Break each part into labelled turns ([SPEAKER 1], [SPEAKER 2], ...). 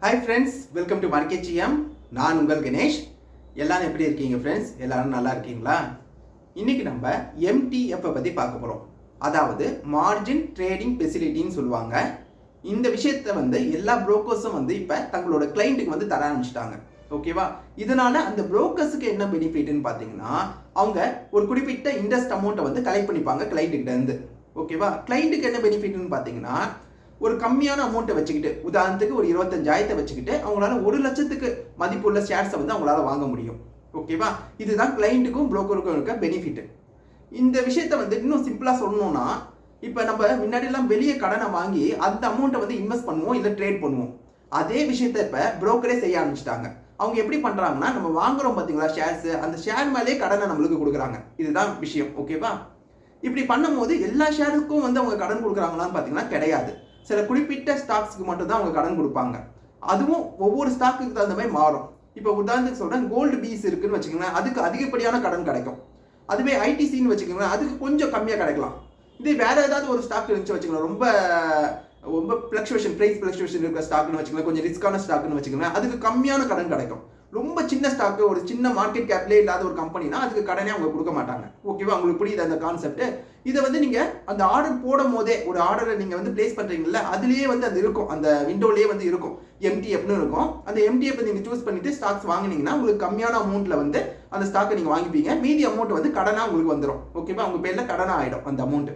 [SPEAKER 1] Hi friends, welcome to market GM. நான் உங்கள் கணேஷ். எல்லாரும் எப்படி இருக்கீங்க ஃப்ரெண்ட்ஸ்? எல்லாரும் நல்லா இருக்கீங்களா? இன்னைக்கு நம்ம எம்டிஎஃப் பற்றி பார்க்க போகிறோம். அதாவது மார்ஜின் ட்ரேடிங் ஃபெசிலிட்டின்னு சொல்லுவாங்க. இந்த விஷயத்தை எல்லா புரோக்கர்ஸும் இப்போ தங்களோட கிளைண்ட்டுக்கு தர ஆரம்பிச்சிட்டாங்க. ஓகேவா? இதனால அந்த புரோக்கர்ஸுக்கு என்ன பெனிஃபிட்னு பார்த்தீங்கன்னா, அவங்க ஒரு குறிப்பிட்ட இன்ட்ரெஸ்ட் அமௌண்ட்டை கலெக்ட் பண்ணிப்பாங்க கிளைண்ட்டுக்கிட்ட இருந்து. ஓகேவா? கிளைண்ட்டுக்கு என்ன பெனிஃபிட்னு பார்த்தீங்கன்னா, ஒரு கம்மியான அமௌண்ட்டை வச்சுக்கிட்டு, உதாரணத்துக்கு ஒரு 25,000 வச்சுக்கிட்டு அவங்களால 1 லட்சத்துக்கு மதிப்புள்ள ஷேர்ஸை அவங்களால வாங்க முடியும். ஓகேவா? இதுதான் கிளைண்ட்டுக்கும் புரோக்கருக்கும் இருக்க பெனிஃபிட். இந்த விஷயத்தை இன்னும் சிம்பிளா சொல்லணும்னா, இப்போ நம்ம முன்னாடிலாம் வெளியே கடனை வாங்கி அந்த அமௌண்ட்டை இன்வெஸ்ட் பண்ணுவோம், இல்லை ட்ரேட் பண்ணுவோம். அதே விஷயத்தை இப்போ புரோக்கரே செய்ய ஆரம்பிச்சிட்டாங்க. அவங்க எப்படி பண்றாங்கன்னா, நம்ம வாங்குறோம் பார்த்தீங்களா ஷேர்ஸ், அந்த ஷேர் மேலே கடனை நம்மளுக்கு கொடுக்குறாங்க. இதுதான் விஷயம். ஓகேவா? இப்படி பண்ணும்போது எல்லா ஷேருக்கும் அவங்க கடன் கொடுக்குறாங்களான்னு பார்த்தீங்கன்னா கிடையாது. சில குறிப்பிட்ட ஸ்டாக்ஸ்க்கு மட்டும் தான் அவங்க கடன் கொடுப்பாங்க. அதுவும் ஒவ்வொரு ஸ்டாக்குக்கு தகுந்த மாதிரி மாறும். இப்போ உதாரணத்துக்கு சொல்றேன், கோல்டு பீஸ் இருக்குன்னு வச்சுக்கோங்களேன், அதுக்கு அதிகப்படியான கடன் கிடைக்கும். அதுவே ஐடிசின்னு வச்சுக்கோங்களேன், அதுக்கு கொஞ்சம் கம்மியாக கிடைக்கலாம். இதே வேற ஏதாவது ஒரு ஸ்டாக் இருந்துச்சு வச்சுக்கலாம், ரொம்ப ரொம்ப பிளக்சுவேஷன், பிரைஸ் பிளக்சுவேஷன் இருக்கிற ஸ்டாக்னு வச்சுக்கலாம், கொஞ்சம் ரிஸ்கான ஸ்டாக்னு வச்சுக்கோங்களேன், அதுக்கு கம்மியான கடன் கிடைக்கும். ரொம்ப சின்ன ஸ்டாக்கு, ஒரு சின்ன மார்க்கெட் கேப்லே இல்லாத ஒரு கம்பெனினா அதுக்கு கடனே அவங்க கொடுக்க மாட்டாங்க. ஓகேவா? உங்களுக்கு புரியுது அந்த கான்செப்ட்? இதை நீங்க அந்த ஆர்டர் போடும் போதே, ஒரு ஆர்டரை நீங்க பிளேஸ் பண்றீங்கல்ல, அதுலயே அது இருக்கும், அந்த விண்டோலயே இருக்கும், எம்டிஎஃப்னு இருக்கும். அந்த எம்டிஎஃப் நீங்க சூஸ் பண்ணிட்டு ஸ்டாக்ஸ் வாங்கினீங்கன்னா உங்களுக்கு கம்மியான அமௌண்ட்ல அந்த ஸ்டாக்கை நீங்க வாங்கிப்பீங்க. மீதி அமௌண்ட் கடனா உங்களுக்கு வந்துடும். ஓகேவா? உங்க பேர்ல கடனா ஆயிடும் அந்த அமௌண்ட்.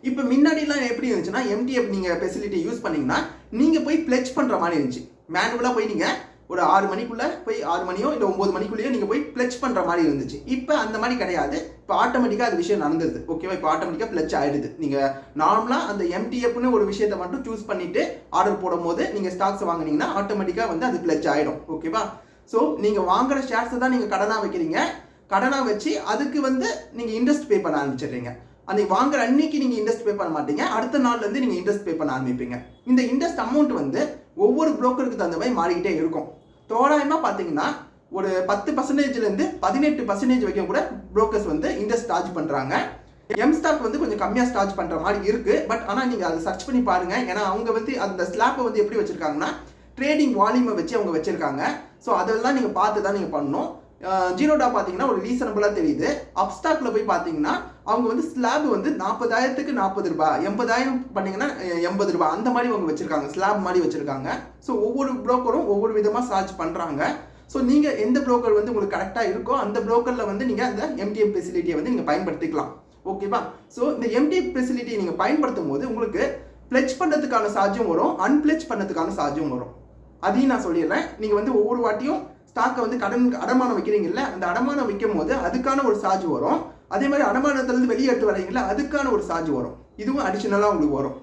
[SPEAKER 1] இப்போ முன்னாடிலாம் எப்படி இருந்துச்சுன்னா, எம்டிஎஃப் நீங்க ஃபெசிலிட்டி யூஸ் பண்ணீங்கன்னா நீங்க போய் பிளெட்ஜ் பண்ற மாதிரி இருந்துச்சு. மேனுவலா போய் நீங்க ஒரு 6 மணிக்குள்ள போய் 6 மணியோ இல்லை 9 மணிக்குள்ளேயோ நீங்க போய் பிளெட்ஜ் பண்ற மாதிரி இருந்துச்சு. இப்போ அந்த மாதிரி கிடையாது. இப்போ ஆட்டோமேட்டிக்கா அது விஷயம் நடந்துருது. ஓகேவா? இப்போ ஆட்டோமேட்டிக்கா பிளெட்ஜ் ஆயிடுது. நீங்க நார்மலா அந்த எம்டிஎஃப்னு ஒரு விஷயத்தை மட்டும் சூஸ் பண்ணிட்டு ஆர்டர் போடும் போது நீங்க ஸ்டாக்ஸ் வாங்குனீங்கன்னா ஆட்டோமேட்டிக்கா அது பிளெட்ஜ் ஆயிடும். ஓகேவா? ஸோ நீங்க வாங்குற ஷேர்ஸ் தான் நீங்க கடனா வைக்கிறீங்க. கடனா வச்சு அதுக்கு நீங்க இன்ட்ரெஸ்ட் பே பண்ண ஆரம்பிச்சிடுறீங்க. அன்னைக்கு வாங்குற அன்னைக்கு நீங்க இன்ட்ரெஸ்ட் பே பண்ண மாட்டீங்க, அடுத்த நாள்ல இருந்து நீங்க இன்ட்ரெஸ்ட் பே பண்ண ஆரம்பிப்பீங்க. இந்த இன்ட்ரெஸ்ட் அமௌண்ட் ஒவ்வொரு புரோக்கருக்கு தகுந்த மாதிரி மாறிக்கிட்டே இருக்கும். தோராயமா பாத்தீங்கன்னா ஒரு 10% இருந்து 18% வரைக்கும் கூட புரோக்கர்ஸ் இன்ட்ரெஸ்ட் சார்ஜ் பண்றாங்க. எம் ஸ்டாக் கொஞ்சம் கம்மியா சார்ஜ் பண்ற மாதிரி இருக்கு. பட் ஆனா நீங்க அதை சர்ச் பண்ணி பாருங்க. ஏன்னா அவங்க அந்த ஸ்லாப்பை எப்படி வச்சிருக்காங்கன்னா, ட்ரேடிங் வால்யூமை வச்சு அவங்க வச்சிருக்காங்க. ஸோ அதெல்லாம் நீங்க பார்த்து தான் நீங்க பண்ணணும். ஜீரோடா பார்த்தீங்கன்னா ஒரு ரீசனபிளா தெரியுது. அப்ஸ்டாக்ல போய் பார்த்தீங்கன்னா அவங்க ஸ்லாப் 40,000க்கு 40 ரூபாய், 80,000 பண்ணீங்கன்னா 80 ரூபாய், அந்த மாதிரி அவங்க வச்சிருக்காங்க, ஸ்லாப் மாதிரி வச்சிருக்காங்க. ஸோ ஒவ்வொரு புரோக்கரும் ஒவ்வொரு விதமா சார்ஜ் பண்றாங்க. ஸோ நீங்க எந்த புரோக்கர் உங்களுக்கு கரெக்டா இருக்கோ அந்த புரோக்கர்ல நீங்க அந்த எம்டிஎஃப் ஃபெசிலிட்டியை நீங்க பயன்படுத்திக்கலாம். ஓகேவா? ஸோ இந்த எம்டிஎஃப் ஃபெசிலிட்டியை நீங்க பயன்படுத்தும் போது உங்களுக்கு பிளெட்ஜ் பண்றதுக்கான சார்ஜும் வரும், அன்பிளெட்ஜ் பண்ணதுக்கான சார்ஜும் வரும். அதையும் நான் சொல்லிடுறேன். நீங்க ஒவ்வொரு வாட்டியும் ஸ்டாக்கை கடன் அடமானம் வைக்கிறீங்கல்ல, அந்த அடமானம் வைக்கும் போது அதுக்கான ஒரு சார்ஜ் வரும். அதே மாதிரி அடமானத்திலிருந்து வெளியே எடுத்து வரீங்களா, அதுக்கான ஒரு சார்ஜ் வரும். இதுவும் அடிஷனலா உங்களுக்கு வரும்.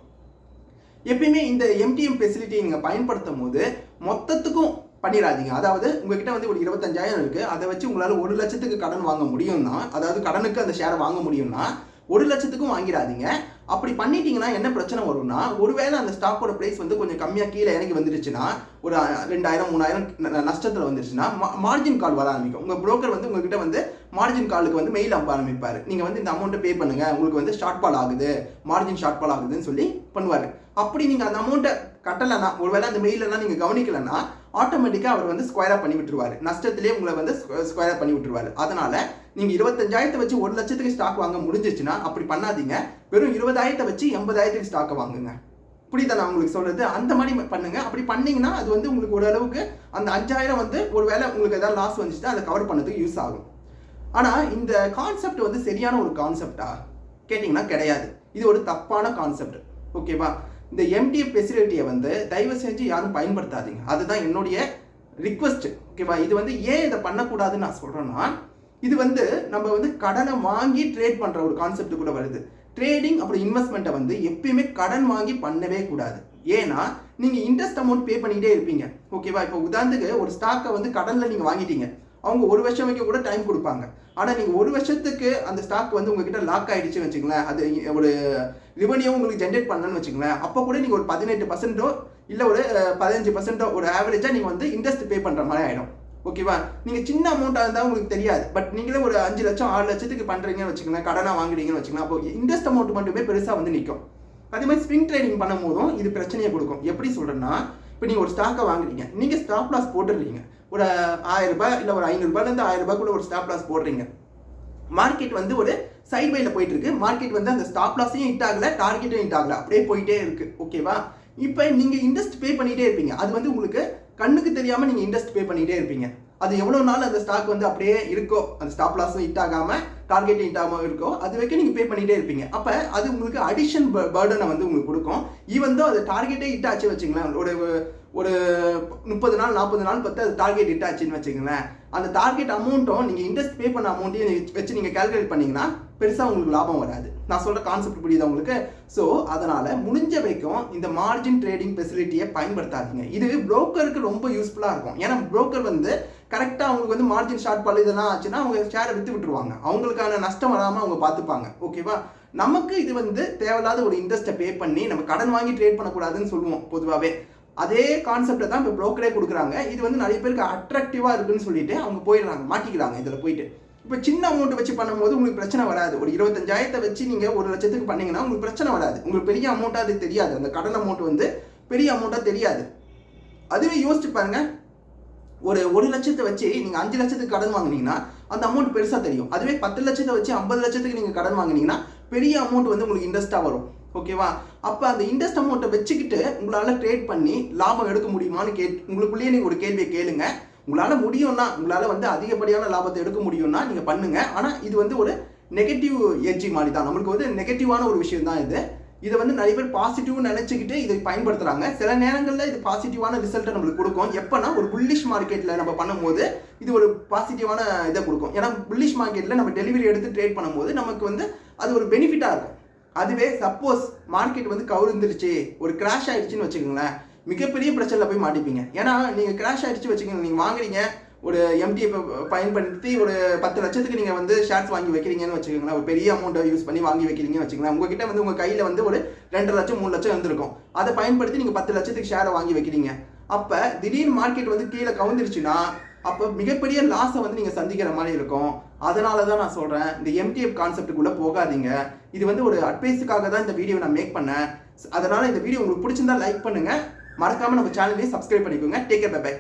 [SPEAKER 1] எப்பயுமே இந்த எம்டிஎம் ஃபெசிலிட்டியை நீங்க பயன்படுத்தும் போது மொத்தத்துக்கும் பண்ணிடாதீங்க. அதாவது உங்ககிட்ட ஒரு 25,000 இருக்கு, அதை வச்சு உங்களால 1 லட்சத்துக்கு கடன் வாங்க முடியும்னா, அதாவது கடனுக்கு அந்த ஷேரை வாங்க முடியும்னா 1 லட்சத்துக்கும் வாங்கிடாதீங்க. அப்படி பண்ணிட்டீங்கன்னா என்ன பிரச்சனை வரும்னா, ஒருவேளை அந்த ஸ்டாக்கோட பிரைஸ் கொஞ்சம் கம்மியா கீழே இறங்கி வந்துருச்சுன்னா, ஒரு 2,000 3,000 நஷ்டத்துல வந்துருச்சுன்னா மார்ஜின் கால் வர ஆரம்பிக்கும். உங்க புரோக்கர் உங்ககிட்ட மார்ஜின் காலுக்கு மெயில் அனுப்ப ஆரம்பிப்பாரு. நீங்க இந்த அமௌண்ட்டை பே பண்ணுங்க, உங்களுக்கு ஷார்ட் ஃபால் ஆகுது, மார்ஜின் ஷார்ட் ஃபால் ஆகுதுன்னு சொல்லி பண்ணுவாரு. அப்படி நீங்க அந்த அமௌண்ட்டை கட்டலைன்னா, ஒருவேளை அந்த மெயிலெல்லாம் நீங்க கவனிக்கலன்னா ஆட்டோமேட்டிக்கா அவர் ஸ்கொயரா பண்ணி விட்டுருவாரு. நஷ்டத்திலே உங்களை ஸ்கொயரா பண்ணி விட்டுருவாரு. அதனால நீங்க 25,000 வச்சு 1 லட்சத்துக்கு ஸ்டாக் வாங்க முடிஞ்சிச்சுன்னா அப்படி பண்ணாதீங்க. வெறும் 20,000 வச்சு 80,000 ஸ்டாக்கை வாங்குங்க. புரியுதா நான் உங்களுக்கு சொல்றது? அந்த மாதிரி பண்ணுங்க. அப்படி பண்ணீங்கன்னா அது உங்களுக்கு ஓரளவுக்கு அந்த 5,000 ஒருவேளை உங்களுக்கு ஏதாவது லாஸ் வந்துச்சுன்னா அதை கவர் பண்ணதுக்கு யூஸ் ஆகும். ஆனா இந்த கான்செப்ட் சரியான ஒரு கான்செப்டா கேட்டீங்கன்னா கிடையாது. இது ஒரு தப்பான கான்செப்ட். ஓகேவா? இந்த எம்டிஎஃப் ஃபெசிலிட்டியை தயவு செஞ்சு யாரும் பயன்படுத்தாதீங்க. அதுதான் என்னுடைய ரிக்வெஸ்ட். ஓகேவா? இது ஏன் இதை பண்ணக்கூடாதுன்னு நான் சொல்றேன்னா, இது நம்ம கடனை வாங்கி ட்ரேட் பண்ற ஒரு கான்செப்ட் கூட வருது. ட்ரேடிங் அப்புறம் இன்வெஸ்ட்மெண்ட்டை எப்பயுமே கடன் வாங்கி பண்ணவே கூடாது. ஏன்னா நீங்க இன்ட்ரெஸ்ட் அமௌண்ட் பே பண்ணிட்டே இருப்பீங்க. ஓகேவா? இப்போ உதாரணத்துக்கு ஒரு ஸ்டாக்கை கடன்ல நீங்க வாங்கிட்டீங்க, அவங்க 1 வருஷம் வரைக்கும் கூட டைம் கொடுப்பாங்க. ஆனா நீங்க 1 வருஷத்துக்கு அந்த ஸ்டாக் உங்ககிட்ட லாக் ஆயிடுச்சு வச்சுங்களேன், அது ஒரு ரெவன்யூ உங்களுக்கு ஜென்ரேட் பண்ணணும்னு வச்சுங்களேன், அப்போ கூட நீங்க ஒரு 18% இல்ல ஒரு 15% ஒரு ஆவரேஜா நீங்க இன்ட்ரெஸ்ட் பே பண்ற மாதிரி ஆயிடும். ஓகேவா? நீங்க சின்ன அமௌண்டா இருந்தா உங்களுக்கு தெரியாது. பட் நீங்களே ஒரு 5 லட்சம் 6 லட்சத்துக்கு பண்றீங்கன்னு வச்சுக்கோங்களேன், கடனா வாங்குறீங்கன்னு வச்சுக்கலாம், அப்போ இன்ட்ரெஸ்ட் அமௌண்ட் மட்டுமே பெருசா நிற்கும். அதே மாதிரி ஸ்விங் ட்ரேடிங் பண்ணும் போதும் இது பிரச்சனையை கொடுக்கும். எப்படி சொல்றேன்னா, இப்போ நீங்கள் ஒரு ஸ்டாக்கை வாங்குறீங்க, நீங்கள் ஸ்டாப் லாஸ் போட்டுடுறீங்க. ஒரு 1000 ரூபாய் இல்லை ஒரு 500 ரூபாயிலேருந்து 1000 ரூபாய்க்குள்ள ஒரு ஸ்டாப் லாஸ் போடுறீங்க. மார்க்கெட் வந்து ஒரு சைட்வேல போயிட்டு இருக்கு. மார்க்கெட் வந்து அந்த ஸ்டாப் லாஸையும் ஹிட் ஆகல, டார்கெட்டும் ஹிட் ஆகல, அப்படியே போயிட்டே இருக்கு. ஓகேவா? இப்போ நீங்க இன்ட்ரெஸ்ட் பே பண்ணிட்டே இருப்பீங்க. அது வந்து உங்களுக்கு கண்ணுக்கு தெரியாம நீங்க இன்ட்ரெஸ்ட் பே பண்ணிட்டே இருப்பீங்க. அது எவ்வளவு நாள் அந்த ஸ்டாக் வந்து அப்படியே இருக்கோ, அந்த ஸ்டாப் லாஸும் ஹிட் ஆகாம டார்கெட் ஹிட் ஆகாம இருக்கோ, அது வரைக்கும் நீங்க பே பண்ணிட்டே இருப்பீங்க. அப்ப அது உங்களுக்கு அடிஷன் பர்டனை வந்து உங்களுக்கு கொடுக்கும். ஈவன் தோ அது டார்கெட்டே ஹிட் ஆச்சு வச்சுங்களேன், ஒரு 30 நாள் 40 நாள் பார்த்து அது டார்கெட் ஹிட் ஆச்சுன்னு வச்சுங்களேன், அந்த டார்கெட் அமௌண்ட்டும் நீங்கள் இன்ட்ரெஸ்ட் பே பண்ண அமௌண்ட்டையும் வச்சு நீங்கள் கால்குலேட் பண்ணீங்கன்னா பெருசாக உங்களுக்கு லாபம் வராது. நான் சொல்கிற கான்செப்ட் புரியுதா உங்களுக்கு? ஸோ அதனால் முடிஞ்ச வரைக்கும் இந்த மார்ஜின் ட்ரேடிங் ஃபெசிலிட்டியை பயன்படுத்தாதீங்க. இது புரோக்கருக்கு ரொம்ப யூஸ்ஃபுல்லாக இருக்கும். ஏன்னா புரோக்கர் வந்து கரெக்டாக அவங்களுக்கு வந்து மார்ஜின் ஷார்ட் பால் இதெல்லாம் ஆச்சுன்னா அவங்க ஷேரை விற்று விட்டுருவாங்க. அவங்களுக்கான நஷ்டம் வராமல் அவங்க பார்த்துப்பாங்க. ஓகேவா? நமக்கு இது வந்து தேவையில்லாத ஒரு இன்ட்ரெஸ்ட்டை பே பண்ணி நம்ம கடன் வாங்கி ட்ரேட் பண்ணக்கூடாதுன்னு சொல்லுவோம் பொதுவாகவே. அதே கான்செப்டை தான் இப்போ ப்ரோக்கரே கொடுக்குறாங்க. இது வந்து நிறைய பேருக்கு அட்ராக்டிவாக இருக்குன்னு சொல்லிட்டு அவங்க போயிடுறாங்க, மாட்டிக்கிறாங்க இதில் போயிட்டு. இப்போ சின்ன அமௌண்ட் வச்சு பண்ணும்போது உங்களுக்கு பிரச்சனை வராது. ஒரு 25,000 வச்சு நீங்கள் 1 லட்சத்துக்கு பண்ணீங்கன்னா உங்களுக்கு பிரச்சனை வராது. உங்களுக்கு பெரிய அமௌண்ட்டாக அது தெரியாது. அந்த கடன் அமௌண்ட் வந்து பெரிய அமௌண்ட்டாக தெரியாது. அதுவே யோசிச்சு பாருங்க, ஒரு 1 லட்சத்தை வச்சு நீங்கள் 5 லட்சத்துக்கு கடன் வாங்கினீங்கன்னா அந்த அமௌண்ட் பெருசாக தெரியும். அதுவே 10 லட்சத்தை வச்சு 50 லட்சத்துக்கு நீங்கள் கடன் வாங்கினீங்கன்னா பெரிய அமௌண்ட் வந்து உங்களுக்கு இன்ட்ரெஸ்ட்டாக வரும். ஓகேவா? அப்போ அந்த இன்ட்ரெஸ்ட் அமௌண்ட்டை வச்சுக்கிட்டு உங்களால் ட்ரேட் பண்ணி லாபம் எடுக்க முடியுமான்னு உங்களுக்குள்ளேயே நீங்கள் ஒரு கேள்வியை கேளுங்க. உங்களால் முடியும்னா, உங்களால் வந்து அதிகப்படியான லாபத்தை எடுக்க முடியும்னா நீங்கள் பண்ணுங்க. ஆனால் இது வந்து ஒரு நெகட்டிவ் எட்ஜி மாதிரி தான். நம்மளுக்கு வந்து நெகட்டிவான ஒரு விஷயம் தான் இது. இதை வந்து நிறைய பேர் பாசிட்டிவ்னு நினச்சிக்கிட்டு இதை பயன்படுத்துகிறாங்க. சில நேரங்களில் இது பாசிட்டிவான ரிசல்ட்டை நம்மளுக்கு கொடுக்கும். எப்போனா ஒரு புல்லிஷ் மார்க்கெட்டில் நம்ம பண்ணும்போது இது ஒரு பாசிட்டிவான இதை கொடுக்கும். ஏன்னா புல்லிஷ் மார்க்கெட்டில் நம்ம டெலிவரி எடுத்து ட்ரேட் பண்ணும்போது நமக்கு வந்து அது ஒரு பெனிஃபிட்டாக இருக்கும். அதுவே சப்போஸ் மார்க்கெட் வந்து கவுந்துருச்சு, ஒரு கிராஷ் ஆயிடுச்சுன்னு வச்சுக்கோங்களேன், மிகப்பெரிய பிரச்சனையில் போய் மாட்டிப்பீங்க. ஏன்னா நீங்கள் கிராஷ் ஆயிடுச்சு வச்சுக்கோங்க, நீங்கள் வாங்குறீங்க, ஒரு எம்டிஎஃப் பயன்படுத்தி ஒரு 10 லட்சத்துக்கு நீங்கள் வந்து ஷேர்ஸ் வாங்கி வைக்கிறீங்கன்னு வச்சுக்கோங்களேன், ஒரு பெரிய அமௌண்ட்டை யூஸ் பண்ணி வாங்கி வைக்கிறீங்கன்னு வச்சுக்கோங்களேன். உங்ககிட்ட வந்து உங்கள் கையில் வந்து ஒரு 2 லட்சம் 3 லட்சம் இருந்திருக்கும். அதை பயன்படுத்தி நீங்கள் 10 லட்சத்துக்கு ஷேரை வாங்கி வைக்கிறீங்க. அப்போ திடீர்னு மார்க்கெட் வந்து கீழே கவுந்துருச்சுன்னா அப்போ மிகப்பெரிய லாஸை வந்து நீங்கள் சந்திக்கிற மாதிரி இருக்கும். அதனால தான் நான் சொல்கிறேன், இந்த எம்டிஎஃப் கான்செப்டுக்குள்ளே போகாதீங்க. இது வந்து ஒரு அட்வைஸுக்காக தான் இந்த வீடியோ நான் மேக் பண்ணேன். அதனால் இந்த வீடியோ உங்களுக்கு பிடிச்சிருந்தா லைக் பண்ணுங்கள். மறக்காமல் நம்ம சேனலையும் சப்ஸ்கிரைப் பண்ணிக்கோங்க. Take care, bye by.